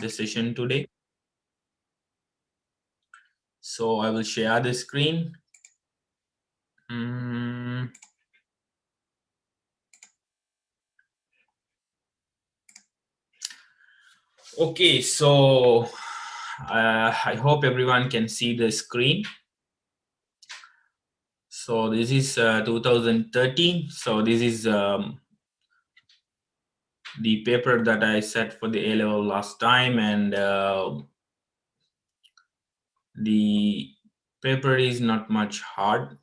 the session today. So I will share the screen. Okay, so I hope everyone can see the screen. So this is 2013. So this is the paper that I set for the A-level last time, and the paper is not much hard.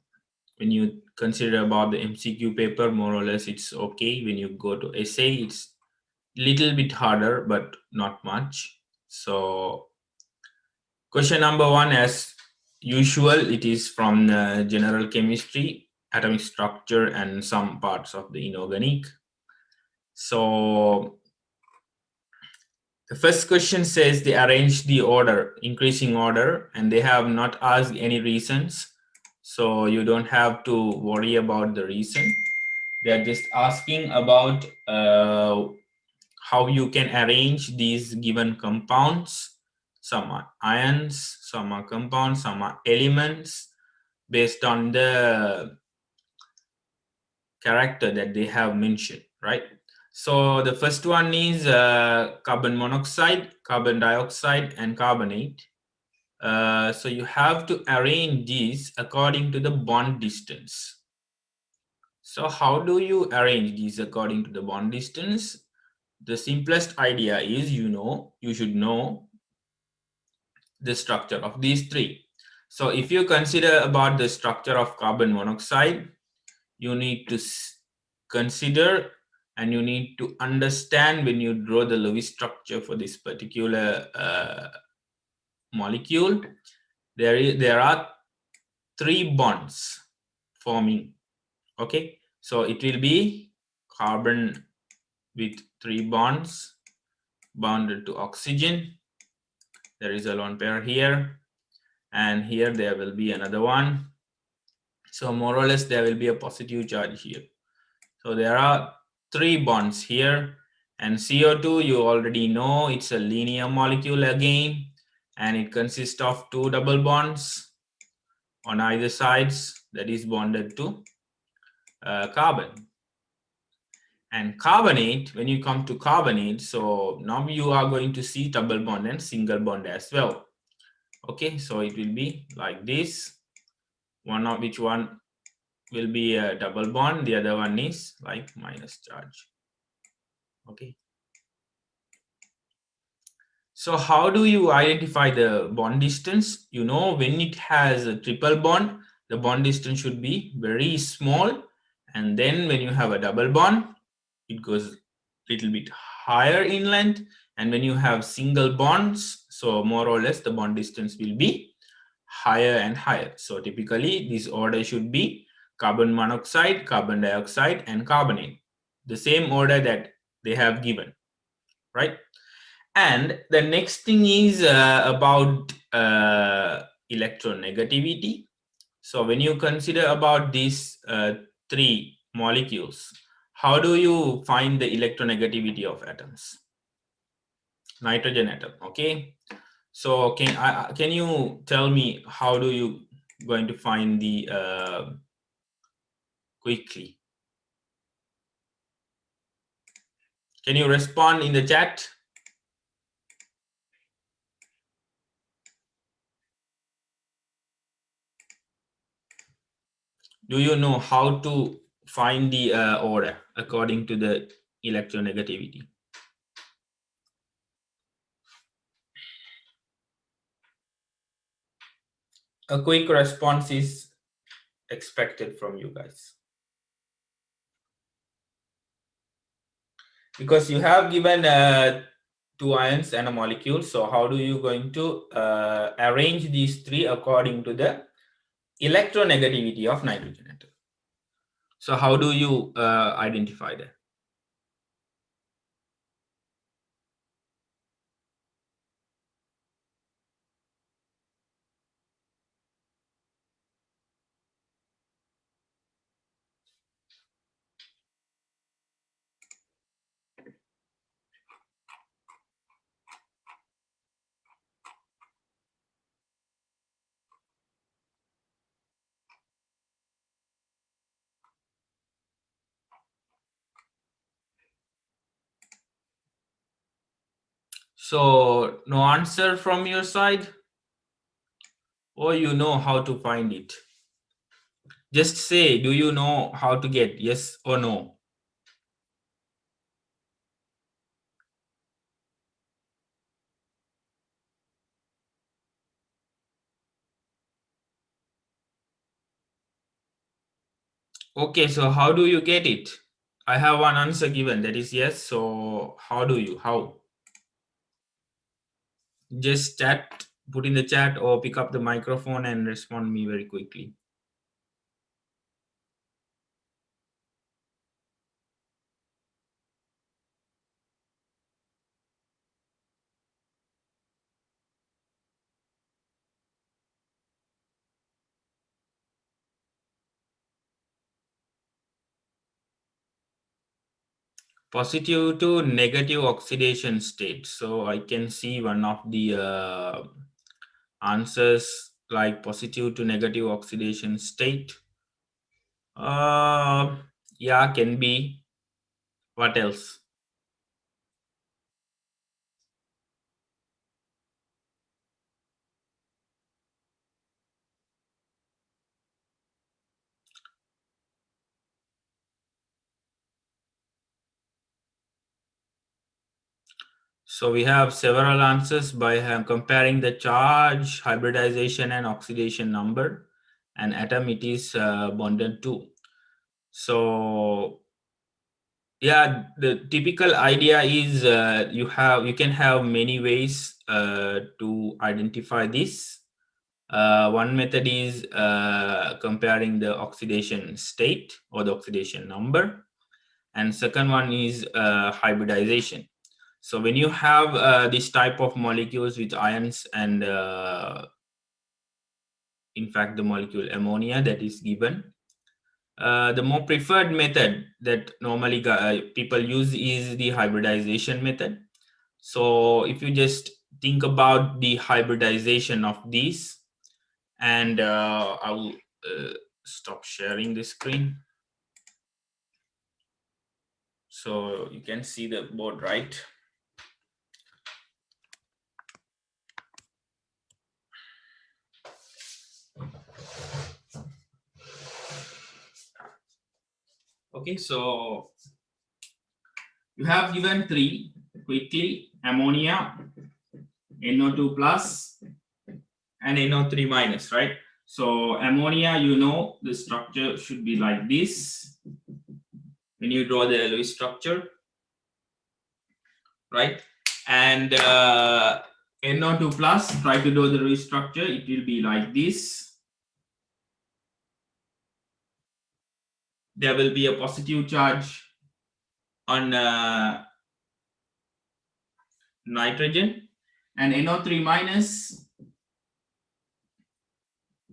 When you consider about the MCQ paper, more or less it's okay. When you go to essay, it's little bit harder, but not much. So question number 1, as usual, it is from general chemistry, atomic structure, and some parts of the inorganic. So the first question says they arrange the order, increasing order, and they have not asked any reasons. So you don't have to worry about the reason. They're just asking about how you can arrange these given compounds. Some are ions, some are compounds, some are elements based on the character that they have mentioned, right? So the first one is carbon monoxide, carbon dioxide, and carbonate. So you have to arrange these according to the bond distance. So how do you arrange these according to the bond distance? The simplest idea is, you should know the structure of these three. So if you consider about the structure of carbon monoxide, you need to consider and you need to understand when you draw the Lewis structure for this particular molecule, there are three bonds forming. Okay, so it will be carbon with three bonds bonded to oxygen. There is a lone pair here, and here there will be another one. So more or less there will be a positive charge here. So there are three bonds here, and CO2, you already know, it's a linear molecule again, and it consists of two double bonds on either sides that is bonded to carbon. And carbonate, when you come to carbonate, so now you are going to see double bond and single bond as well. Okay, so it will be like this, one of which one will be a double bond, the other one is like minus charge. Okay, so how do you identify the bond distance? When it has a triple bond, the bond distance should be very small, and then when you have a double bond, it goes a little bit higher in length, and when you have single bonds, so more or less the bond distance will be higher and higher. So typically this order should be carbon monoxide, carbon dioxide, and carbonate, the same order that they have given, right? And the next thing is about electronegativity. So when you consider about these three molecules, how do you find the electronegativity of atoms? Nitrogen atom, okay? So can you tell me how do you going to find the quickly? Can you respond in the chat? Do you know how to find the order according to the electronegativity? A quick response is expected from you guys, because you have given two ions and a molecule. So how do you going to arrange these three according to the electronegativity of nitrogen atom? So how do you identify that? So no answer from your side, or you know how to find it? Just say, do you know how to get, yes or no? Okay, so how do you get it? I have one answer given, that is yes. So how do you? How? Just chat, put in the chat, or pick up the microphone and respond me very quickly. Positive to negative oxidation state. So I can see one of the answers like positive to negative oxidation state. Yeah, can be. What else? So we have several answers by comparing the charge, hybridization, and oxidation number, and atom it is bonded to. So yeah, the typical idea is you can have many ways to identify this. One method is comparing the oxidation state or the oxidation number, and second one is hybridization. So when you have this type of molecules with ions and in fact the molecule ammonia that is given, the more preferred method that normally people use is the hybridization method. So if you just think about the hybridization of these, and I will stop sharing the screen so you can see the board, right? Okay, so you have given three quickly: ammonia, NO2 plus, and NO3 minus, right? So ammonia, you know, the structure should be like this when you draw the Lewis structure, right? And NO2 plus, try to draw the Lewis structure, it will be like this. There will be a positive charge on nitrogen, and NO3 minus,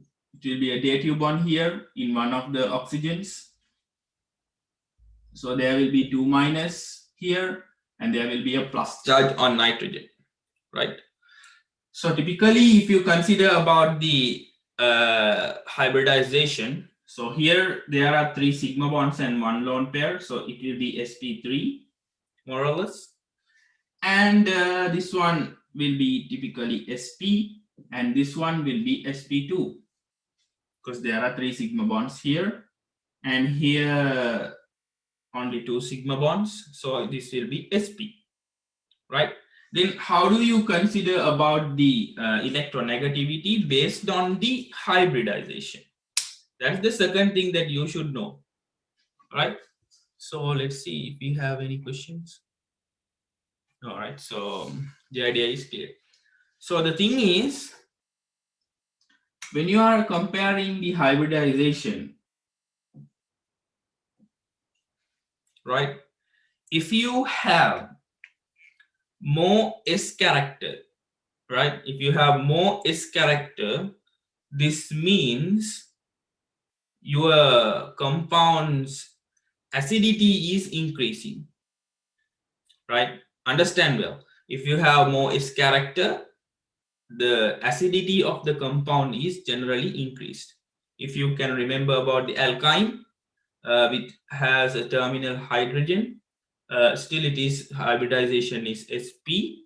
it will be a dative bond here in one of the oxygens. So there will be 2 minus here, and there will be a plus charge on nitrogen, right? So typically, if you consider about the hybridization, so here there are 3 sigma bonds and 1 lone pair, so it will be sp3 more or less, and this one will be typically sp, and this one will be sp2 because there are 3 sigma bonds here, and here only 2 sigma bonds, so this will be sp, right? Then how do you consider about the electronegativity based on the hybridization? That's the second thing that you should know, right? So let's see if we have any questions. All right, so the idea is clear. So the thing is, when you are comparing the hybridization, right, if you have more S character, right, if you have more S character, this means your compound's acidity is increasing, right? Understand well. If you have more S character, the acidity of the compound is generally increased. If you can remember about the alkyne, which has a terminal hydrogen, still it is hybridization is sp.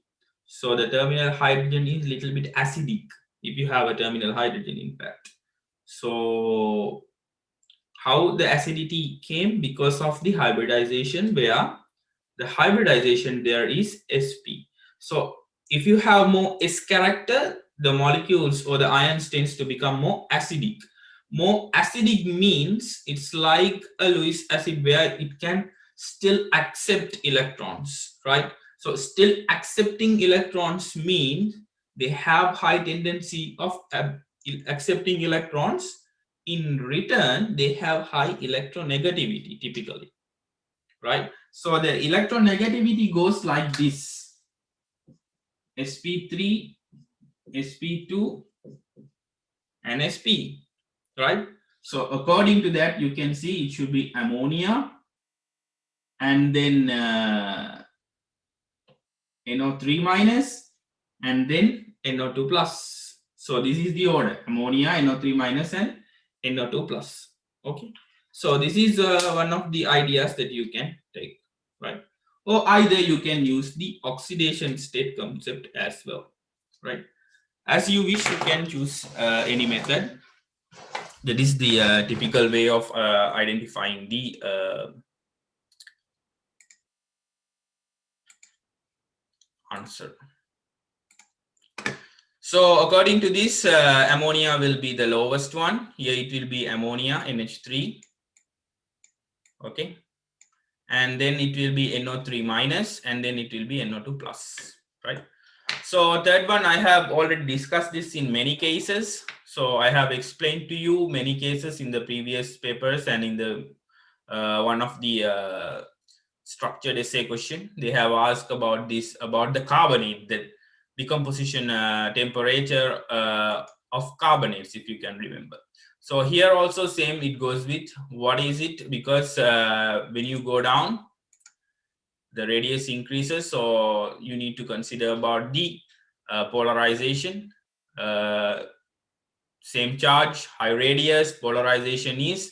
So the terminal hydrogen is little bit acidic if you have a terminal hydrogen, in fact. So how the acidity came? Because of the hybridization, where the hybridization there is sp. So if you have more s character, the molecules or the ions tends to become more acidic. More acidic means it's like a Lewis acid where it can still accept electrons, right? So still accepting electrons means they have high tendency of accepting electrons. In return, they have high electronegativity typically, right? So the electronegativity goes like this: sp3, sp2, and sp, right? So according to that, you can see it should be ammonia, and then NO3 minus, and then NO2 plus. So this is the order: ammonia, NO3 minus, and NO2 plus. Okay. So this is one of the ideas that you can take, right? Or either you can use the oxidation state concept as well, right? As you wish, you can choose any method. That is the typical way of identifying the answer. So according to this, ammonia will be the lowest one. Here it will be ammonia, NH3. Okay. And then it will be NO3 minus, and then it will be NO2 plus, right? So third one, I have already discussed this in many cases. So I have explained to you many cases in the previous papers, and in the one of the structured essay question, they have asked about this, about the carbonate, the decomposition temperature of carbonates, if you can remember. So here also same, it goes with what is it, because when you go down, the radius increases, so you need to consider about the polarization. Same charge, high radius, polarization is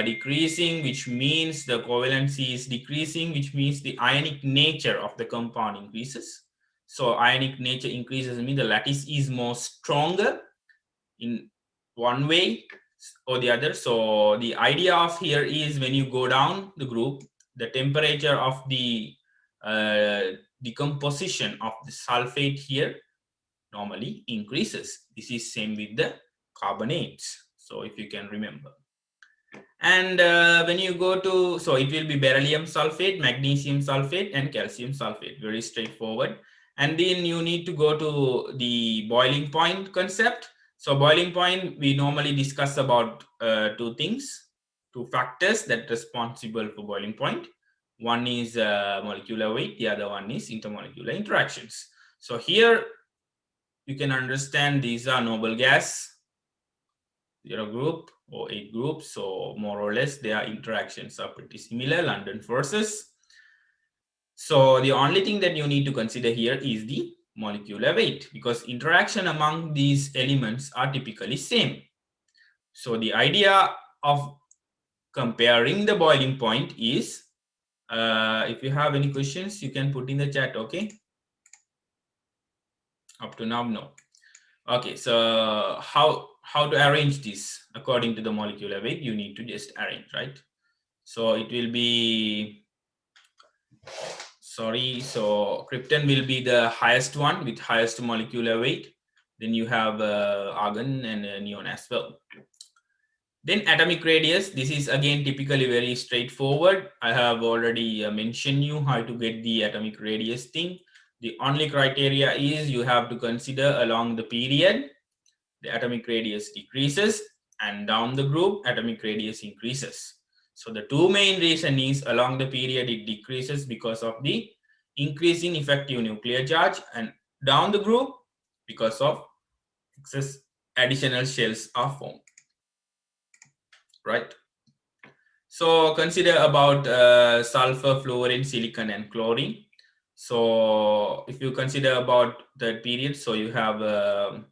decreasing, which means the covalency is decreasing, which means the ionic nature of the compound increases. So ionic nature increases means the lattice is more stronger in one way or the other. So the idea of here is when you go down the group, the temperature of the decomposition of the sulfate here normally increases. This is same with the carbonates. So if you can remember. And when you go to, so it will be beryllium sulfate, magnesium sulfate, and calcium sulfate. Very straightforward. And then you need to go to the boiling point concept. So boiling point, we normally discuss about two things, two factors that are responsible for boiling point. One is molecular weight, the other one is intermolecular interactions. So here you can understand these are noble gas, 0 group or 8 groups, so more or less their interactions are pretty similar, London forces. So the only thing that you need to consider here is the molecular weight, because interaction among these elements are typically same. So the idea of comparing the boiling point is, if you have any questions, you can put in the chat, okay? Up to now, no. Okay, so how to arrange this according to the molecular weight? You need to just arrange, right? So it will be, sorry, so krypton will be the highest one with highest molecular weight. Then you have argon and neon as well. Then atomic radius, this is again typically very straightforward. I have already mentioned you how to get the atomic radius thing. The only criteria is you have to consider along the period, the atomic radius decreases, and down the group, atomic radius increases. So the two main reason is along the period it decreases because of the increase in effective nuclear charge, and down the group because of excess additional shells are formed, right? So consider about sulfur, fluorine, silicon, and chlorine. So if you consider about the period, so you have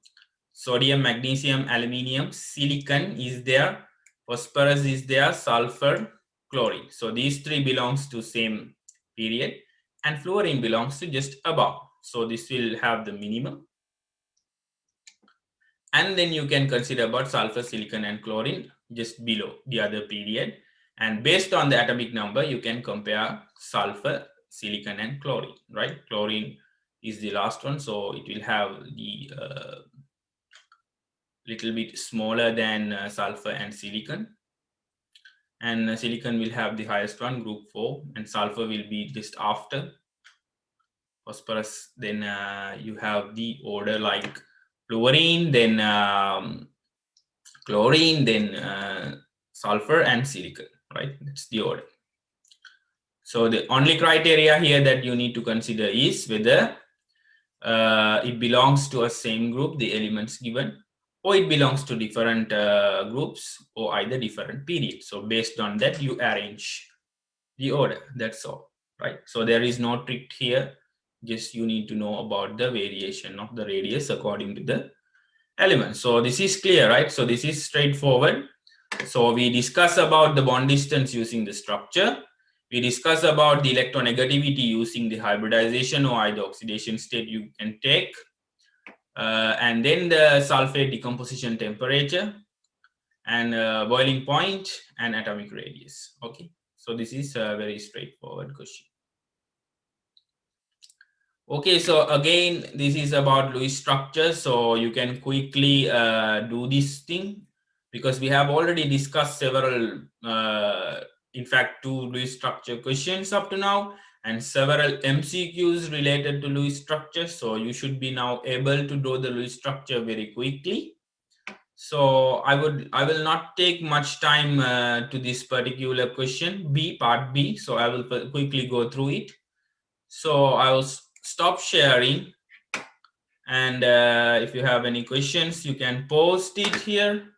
sodium, magnesium, aluminium, silicon is there, phosphorus is there, sulfur, chlorine. So these three belongs to same period, and fluorine belongs to just above. So this will have the minimum. And then you can consider about sulfur, silicon, and chlorine just below the other period. And based on the atomic number, you can compare sulfur, silicon, and chlorine, right? Chlorine is the last one, so it will have the little bit smaller than sulfur and silicon. And silicon will have the highest one, group 4, and sulfur will be just after phosphorus. Then you have the order like fluorine, then chlorine, then sulfur and silicon, right? That's the order. So the only criteria here that you need to consider is whether it belongs to a same group, the elements given, or it belongs to different groups or either different periods. So based on that, you arrange the order. That's all, right? So there is no trick here. Just you need to know about the variation of the radius according to the element. So this is clear, right? So this is straightforward. So we discuss about the bond distance using the structure. We discuss about the electronegativity using the hybridization or either oxidation state you can take. And then the sulfate decomposition temperature and boiling point and atomic radius. Okay, so this is a very straightforward question. Okay, so again, this is about Lewis structure. So you can quickly do this thing because we have already discussed several, in fact, 2 Lewis structure questions up to now and several MCQs related to Lewis structure. So you should be now able to draw the Lewis structure very quickly. So I will not take much time to this particular question, part B. So I will quickly go through it. So I will stop sharing, and if you have any questions you can post it here,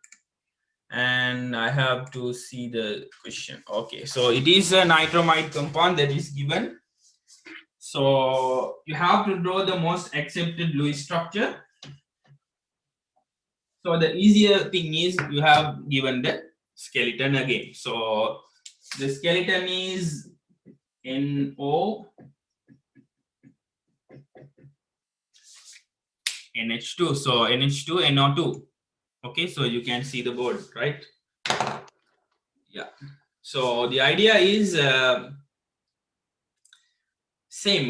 and I have to see the question. Okay, so it is a nitromide compound that is given, so you have to draw the most accepted Lewis structure. So the easier thing is you have given the skeleton again. So the skeleton is NO NH2. So NH2 NO2. Okay, so you can see the board, right? Yeah. So the idea is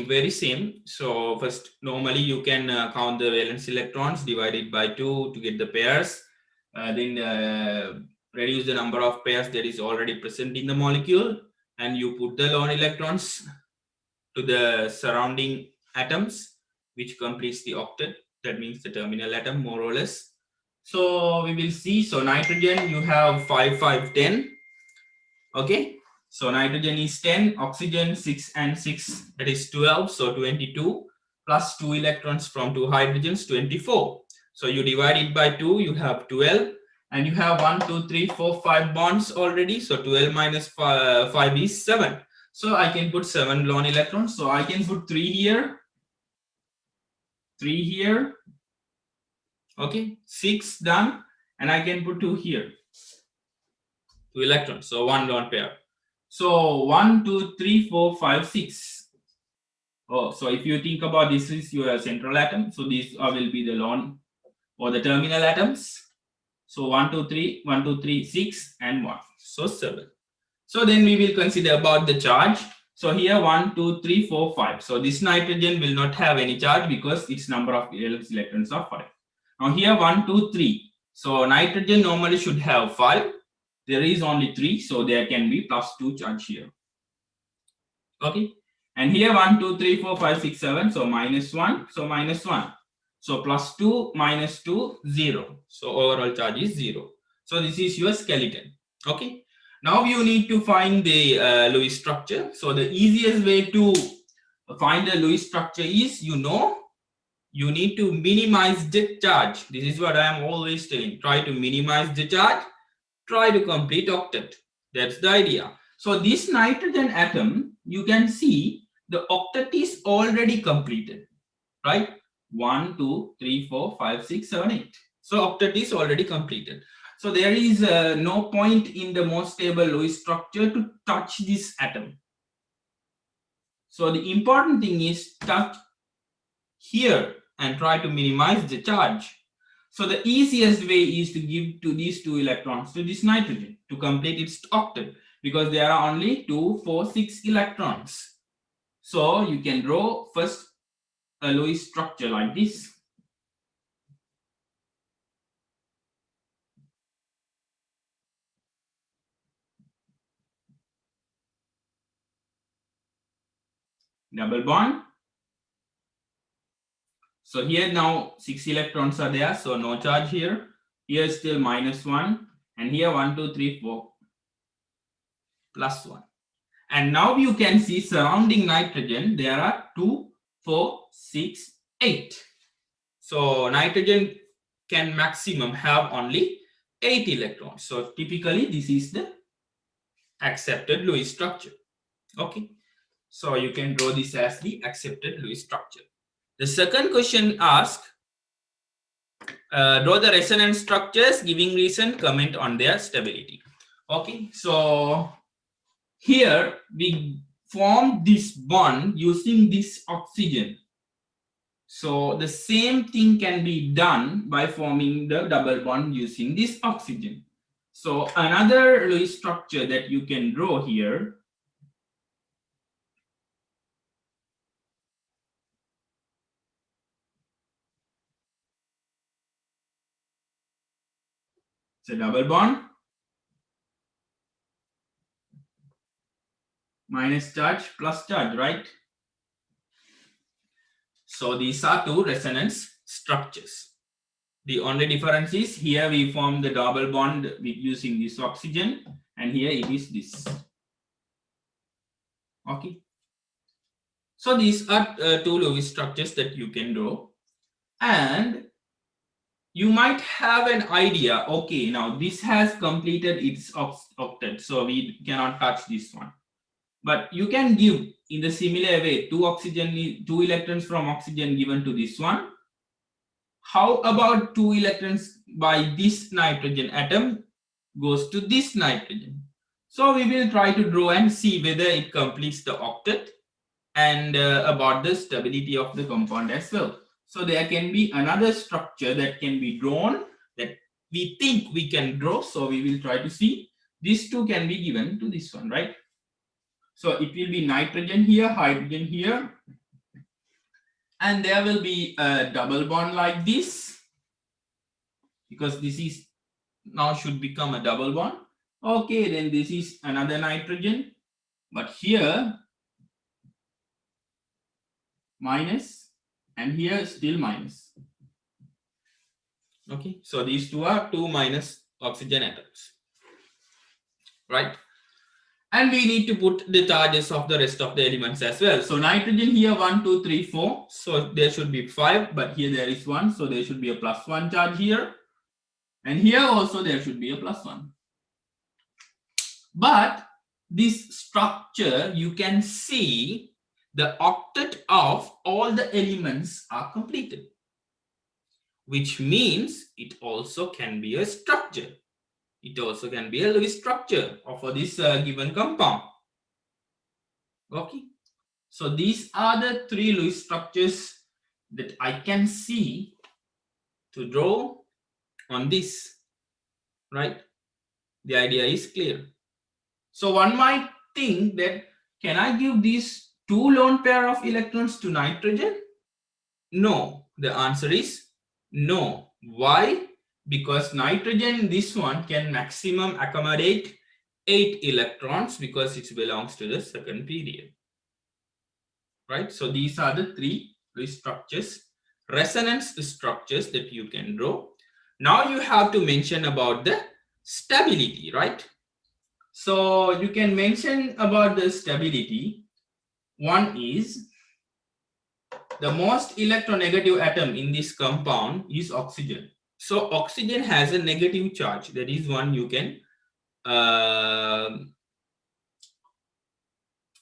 very same. So first, normally you can count the valence electrons, divided by 2 to get the pairs. Then reduce the number of pairs that is already present in the molecule, and you put the lone electrons to the surrounding atoms, which completes the octet. That means the terminal atom, more or less. So we will see. So nitrogen, you have 5, 5, 10. Okay. So nitrogen is 10, oxygen 6 and 6, that is 12. So 22 plus 2 electrons from 2 hydrogens, 24. So you divide it by 2, you have 12. And you have 1, 2, 3, 4, 5 bonds already. So 12 minus 5 is 7. So I can put 7 lone electrons. So I can put 3 here, 3 here. Okay, 6 done. And I can put 2 here, 2 electrons. So 1 lone pair. So 1, 2, 3, 4, 5, 6. Oh, so if you think about this is your central atom. So these will be the lone or the terminal atoms. So 1, 2, 3, 1, 2, 3, 6 and 1. So 7. So then we will consider about the charge. So here 1, 2, 3, 4, 5. So this nitrogen will not have any charge because its number of electrons are 5. Now here 1, 2, 3. So nitrogen normally should have 5. There is only 3. So there can be plus 2 charge here. Okay. And here 1, 2, 3, 4, 5, 6, 7. So minus 1. So minus 1. So plus 2 minus 2, 0. So overall charge is 0. So this is your skeleton. Okay. Now you need to find the Lewis structure. So the easiest way to find the Lewis structure is, you need to minimize the charge. This is what I am always telling. Try to minimize the charge. Try to complete octet. That's the idea. So this nitrogen atom, you can see the octet is already completed, right? 1, 2, 3, 4, 5, 6, 7, 8. So octet is already completed. So there is no point in the most stable Lewis structure to touch this atom. So the important thing is touch here and try to minimize the charge. So the easiest way is to give to these 2 electrons to this nitrogen to complete its octet, because there are only 2, 4, 6 electrons. So you can draw first a Lewis structure like this. Double bond. So here now 6 electrons are there, so no charge here. Here still -1, and here 1, 2, 3, 4 +1. And now you can see surrounding nitrogen, there are 2, 4, 6, 8. So nitrogen can maximum have only 8 electrons. So typically this is the accepted Lewis structure. Okay. So you can draw this as the accepted Lewis structure. The second question asks, draw the resonance structures, giving reason, comment on their stability. Okay, so here we form this bond using this oxygen. So the same thing can be done by forming the double bond using this oxygen. So another Lewis structure that you can draw here, it's a double bond, minus charge plus charge, right? So these are 2 resonance structures. The only difference is here we form the double bond with using this oxygen, and here it is this. Okay. So these are 2 Lewis structures that you can draw, and you might have an idea. Okay, now this has completed its octet, so we cannot touch this one. But you can give in the similar way 2 electrons from oxygen given to this one. How about 2 electrons by this nitrogen atom goes to this nitrogen? So we will try to draw and see whether it completes the octet, and about the stability of the compound as well. So there can be another structure that can be drawn that we think we can draw. So we will try to see. These 2 can be given to this one, right? So it will be nitrogen here, hydrogen here, and there will be a double bond like this, because this is now should become a double bond. Okay, then this is another nitrogen, but here minus, and here still minus. Okay, so these 2 are 2 minus oxygen atoms, right? And we need to put the charges of the rest of the elements as well. So nitrogen here 1, 2, 3, 4. So there should be 5, but here there is 1. So there should be a +1 charge here. And here also there should be a +1. But this structure, you can see the octet of all the elements are completed, which means it also can be a structure. It also can be a Lewis structure for this given compound. Okay, so these are the 3 Lewis structures that I can see to draw on this, right? The idea is clear. So one might think that, can I give these 2 lone pair of electrons to nitrogen? No, the answer is no. Why? Because nitrogen, this one can maximum accommodate 8 electrons because it belongs to the second period, right? So these are the 3 structures, resonance structures that you can draw. Now you have to mention about the stability, right? So you can mention about the stability. One is, the most electronegative atom in this compound is oxygen. So oxygen has a negative charge. That is one you can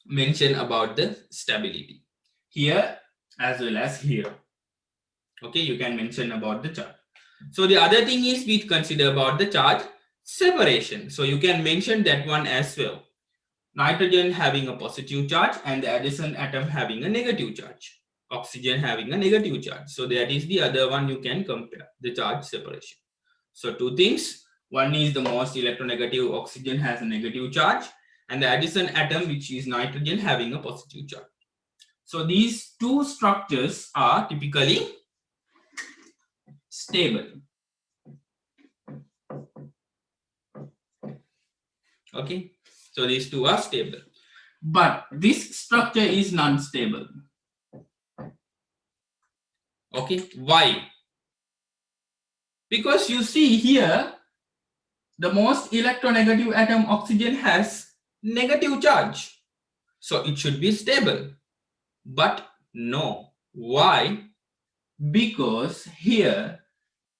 mention about the stability. Here as well as here. Okay, you can mention about the charge. So the other thing is, we consider about the charge separation. So you can mention that one as well. Nitrogen having a positive charge and the adjacent atom having a negative charge. oxygen having a negative charge. So that is the other one you can compare, the charge separation. So two things. One is the most electronegative oxygen has a negative charge, and the adjacent atom, which is nitrogen, having a positive charge. So these two structures are typically stable. Okay, so these two are stable, but this structure is non-stable. Okay, why? Because you see here, the most electronegative atom, oxygen, has negative charge, so it should be stable. But no. Why? Because here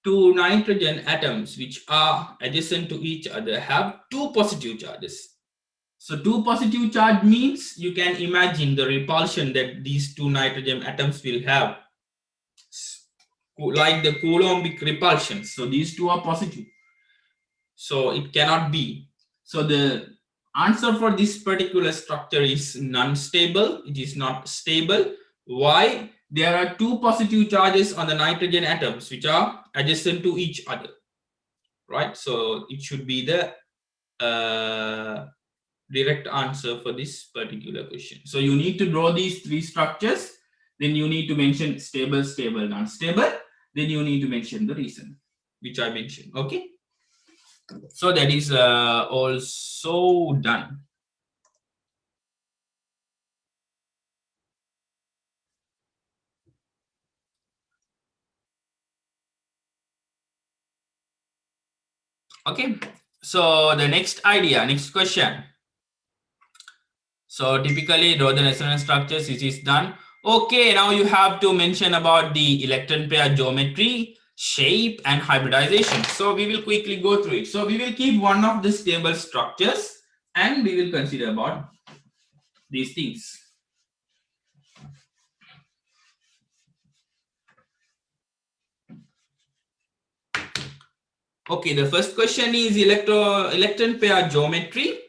two nitrogen atoms which are adjacent to each other have two positive charges. So two positive charge means you can imagine the repulsion that these two nitrogen atoms will have, like the Coulombic repulsion. So these two are positive. So it cannot be. So the answer for this particular structure is non-stable. It is not stable. Why? There are two positive charges on the nitrogen atoms which are adjacent to each other, right? So it should be the direct answer for this particular question. So you need to draw these three structures. Then you need to mention stable, stable, non-stable. Then you need to mention the reason, which I mentioned. Okay. So that is also done. Okay, so the next question. So typically draw the resonance structures. This is done. Okay, now you have to mention about the electron pair geometry, shape, and hybridization. So we will quickly go through it. So we will keep one of the stable structures and we will consider about these things. Okay, the first question is electron pair geometry.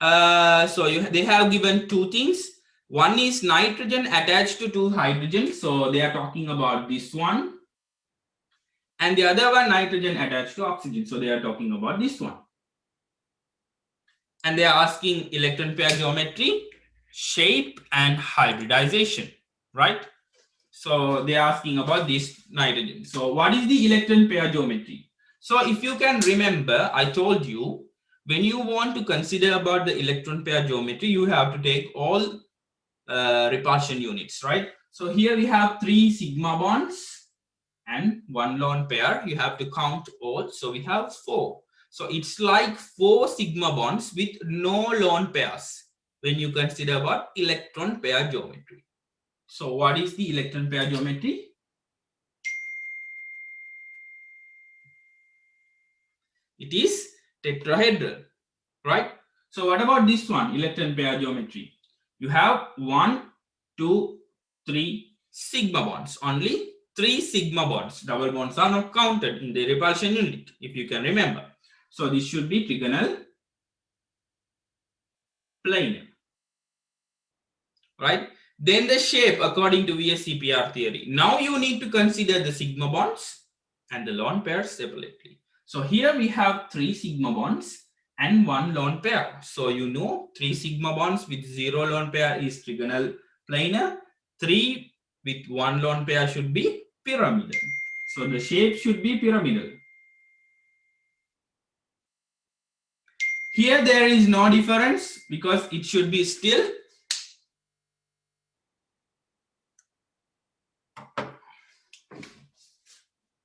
They have given two things. One is nitrogen attached to two hydrogen. So they are talking about this one. And the other one, nitrogen attached to oxygen. So they are talking about this one. And they are asking electron pair geometry, shape, and hybridization, right? So they are asking about this nitrogen. So what is the electron pair geometry? So if you can remember, I told you, when you want to consider about the electron pair geometry, you have to take all repulsion units, right? So here we have 3 sigma bonds and 1 lone pair. You have to count all. So we have 4. So it's like 4 sigma bonds with no lone pairs when you consider about electron pair geometry. So what is the electron pair geometry? It is tetrahedral, right? So what about this one, electron pair geometry? You have 1, 2, 3 sigma bonds. Only 3 sigma bonds. Double bonds are not counted in the repulsion unit, if you can remember. So this should be trigonal planar, right? Then the shape according to VSEPR theory. Now you need to consider the sigma bonds and the lone pairs separately. So here we have 3 sigma bonds and 1 lone pair. So you know 3 sigma bonds with 0 lone pair is trigonal planar. 3 with 1 lone pair should be pyramidal. So the shape should be pyramidal. Here there is no difference because it should be still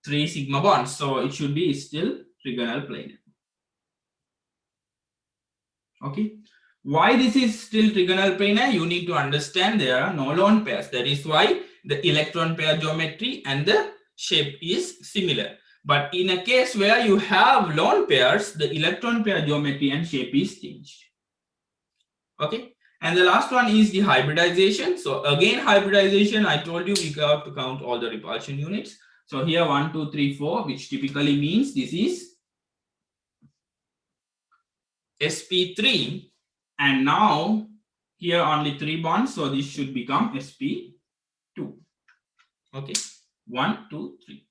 three sigma bonds. So it should be still trigonal planar. Okay. Why this is still trigonal planar? You need to understand there are no lone pairs. That is why the electron pair geometry and the shape is similar. But in a case where you have lone pairs, the electron pair geometry and shape is changed. Okay. And the last one is the hybridization. So again, hybridization, I told you we have to count all the repulsion units. So here 1, 2, 3, 4, which typically means this is sp3, and now here only 3 bonds, so this should become sp2. Okay, 1, 2, 3.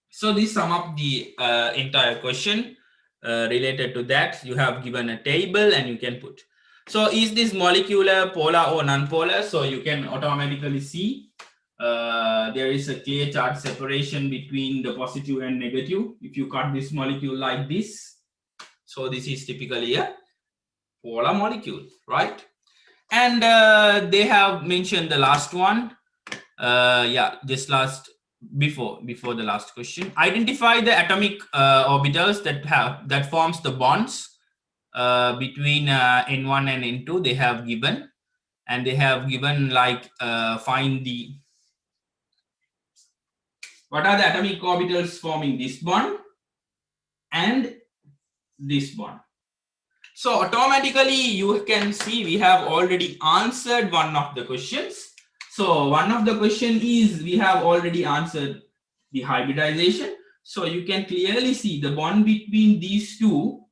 So this sum up the entire question related to that. You have given a table and you can put. So is this molecular, polar or non-polar? So you can automatically see there is a clear charge separation between the positive and negative. If you cut this molecule like this, so this is typically a polar molecule, right? And they have mentioned the last one. Yeah, this last before the last question. Identify the atomic orbitals that forms the bonds between n1 and n2. They have given, and they have given like find the what are the atomic orbitals forming this bond and this bond. So automatically you can see we have already answered one of the questions. So one of the question is we have already answered the hybridization. So you can clearly see the bond between these two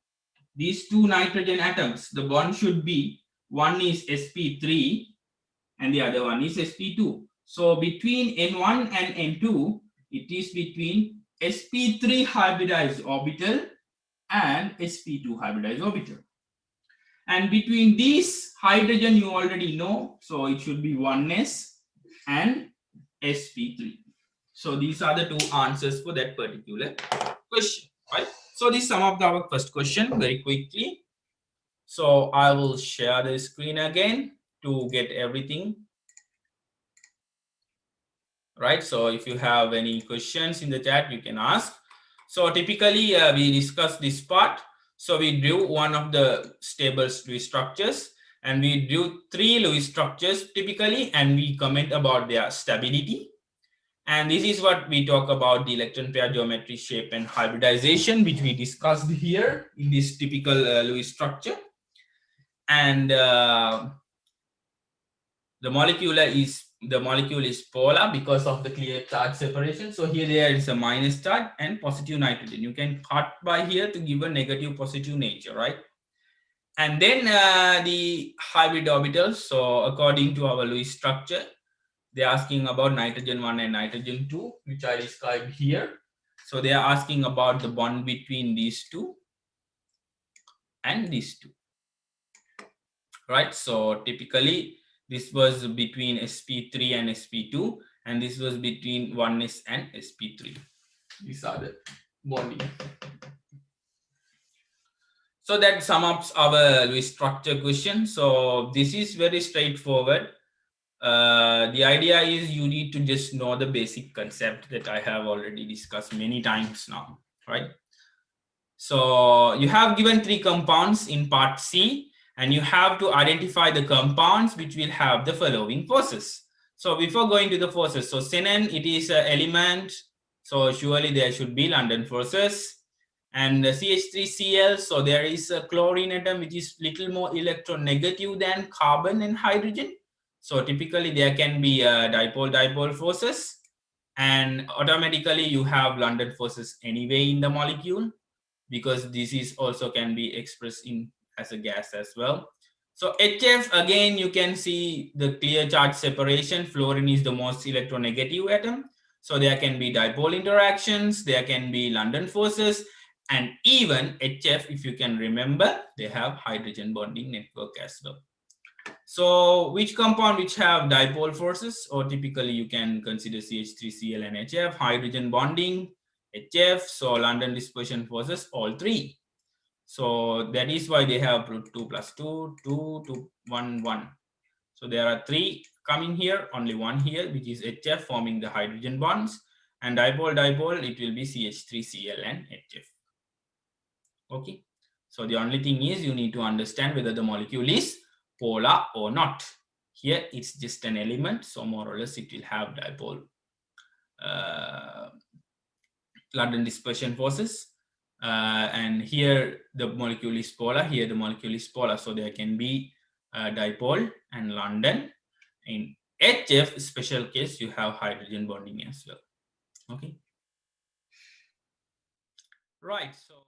nitrogen atoms. The bond should be one is sp3 and the other one is sp2. So between n1 and n2, it is between sp3 hybridized orbital and sp2 hybridized orbital. And between these hydrogen, you already know, so it should be 1s and sp3. So these are the two answers for that particular question, right? So this is some of our first question very quickly. So I will share the screen again to get everything right. So if you have any questions in the chat, you can ask. So typically we discuss this part. So we drew one of the stable Lewis structures and we drew 3 Lewis structures typically, and we comment about their stability. And this is what we talk about the electron pair geometry, shape and hybridization, which we discussed here in this typical Lewis structure. And the molecule is polar because of the clear charge separation. So here there is a minus charge and positive nitrogen. You can cut by here to give a negative positive nature, right? And then the hybrid orbitals. So according to our Lewis structure, they're asking about nitrogen 1 and nitrogen 2, which I described here. So they are asking about the bond between these two and these two, right? So typically this was between sp3 and sp2, and this was between 1s and sp3. These are the bonding. So that sums up our Lewis structure question. So this is very straightforward. The idea is you need to just know the basic concept that I have already discussed many times now, right? So you have given 3 compounds in part C, and you have to identify the compounds which will have the following forces. So before going to the forces, so xenon, it is an element, so surely there should be London forces. And CH3Cl, so there is a chlorine atom which is little more electronegative than carbon and hydrogen. So typically there can be dipole-dipole forces, and automatically you have London forces anyway in the molecule, because this is also can be expressed in as a gas as well. So HF, again, you can see the clear charge separation. Fluorine is the most electronegative atom. So there can be dipole interactions, there can be London forces, and even HF, if you can remember, they have hydrogen bonding network as well. So which compound which have dipole forces, or typically you can consider CH3Cl and HF, hydrogen bonding, HF, so London dispersion forces, all 3. So that is why they have 2 plus 2, 2, 2, 1, 1. So there are 3 coming here, only 1 here, which is HF forming the hydrogen bonds, and dipole-dipole, it will be CH3Cl and HF. Okay. So the only thing is you need to understand whether the molecule is polar or not. Here it's just an element, so more or less it will have dipole London dispersion forces. And here the molecule is polar, here the molecule is polar, so there can be dipole and London. In HF special case, you have hydrogen bonding as well. Okay, right. So